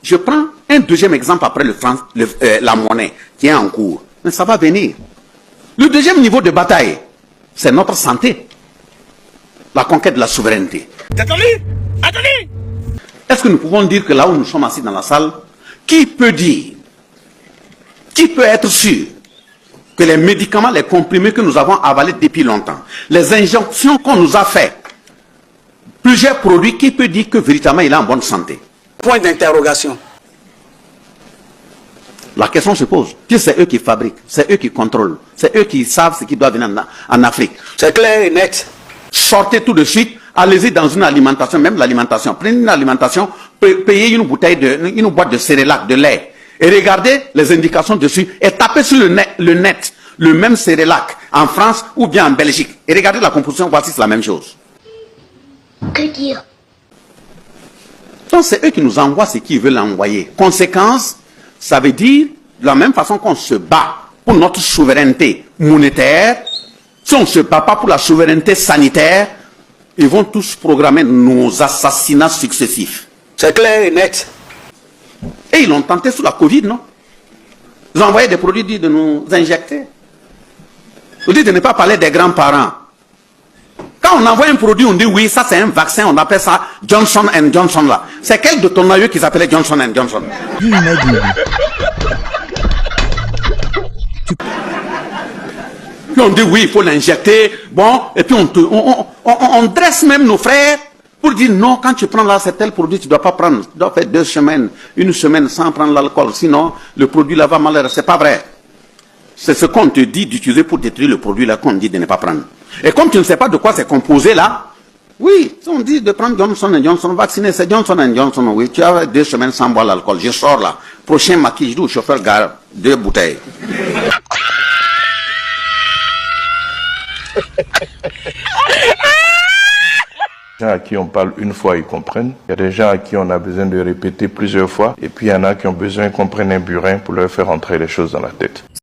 Je prends un deuxième exemple après la monnaie qui est en cours. Mais ça va venir. Le deuxième niveau de bataille, c'est notre santé. La conquête de la souveraineté. Attendez! Attendez! Est-ce que nous pouvons dire que là où nous sommes assis dans la salle, qui peut dire, qui peut être sûr que les médicaments, les comprimés que nous avons avalés depuis longtemps, les injonctions qu'on nous a faites, plusieurs produits, qui peut dire que véritablement il est en bonne santé? Point d'interrogation. La question se pose. Puis c'est eux qui fabriquent, c'est eux qui contrôlent, c'est eux qui savent ce qui doit venir en Afrique. C'est clair et net. Sortez tout de suite, allez-y dans une alimentation, même l'alimentation. Prenez une alimentation, payez une boîte de cérélac, de lait, et regardez les indications dessus, et tapez sur le net, le même cérélac en France ou bien en Belgique. Et regardez la composition, voici c'est la même chose. Que dire? Donc c'est eux qui nous envoient ce qu'ils veulent envoyer. Conséquence, ça veut dire, de la même façon qu'on se bat pour notre souveraineté monétaire, si on ne se bat pas pour la souveraineté sanitaire, ils vont tous programmer nos assassinats successifs. C'est clair et net. Et ils l'ont tenté sous la Covid, non? Ils ont envoyé des produits dits de nous injecter. Vous dites de ne pas parler des grands-parents. Quand on envoie un produit, on dit oui, ça c'est un vaccin, on appelle ça Johnson & Johnson là. C'est quel de ton aïeux qui s'appelait Johnson & Johnson? Puis on dit oui, il faut l'injecter, bon, et puis on dresse même nos frères pour dire non, quand tu prends là, c'est tel produit, tu ne dois pas prendre, tu dois faire 2 semaines, 1 semaine sans prendre l'alcool, sinon le produit là va mal, c'est pas vrai. C'est ce qu'on te dit d'utiliser pour détruire le produit là qu'on dit de ne pas prendre. Et comme tu ne sais pas de quoi c'est composé là, oui, si on dit de prendre Johnson & Johnson, vacciner, c'est Johnson & Johnson, oui, tu as 2 semaines sans boire l'alcool, je sors là, prochain maquis, je dis au chauffeur, gare, 2 bouteilles. Il y a des gens à qui on parle une fois, ils comprennent. Il y a des gens à qui on a besoin de répéter plusieurs fois. Et puis il y en a qui ont besoin qu'on prenne un burin pour leur faire entrer les choses dans la tête.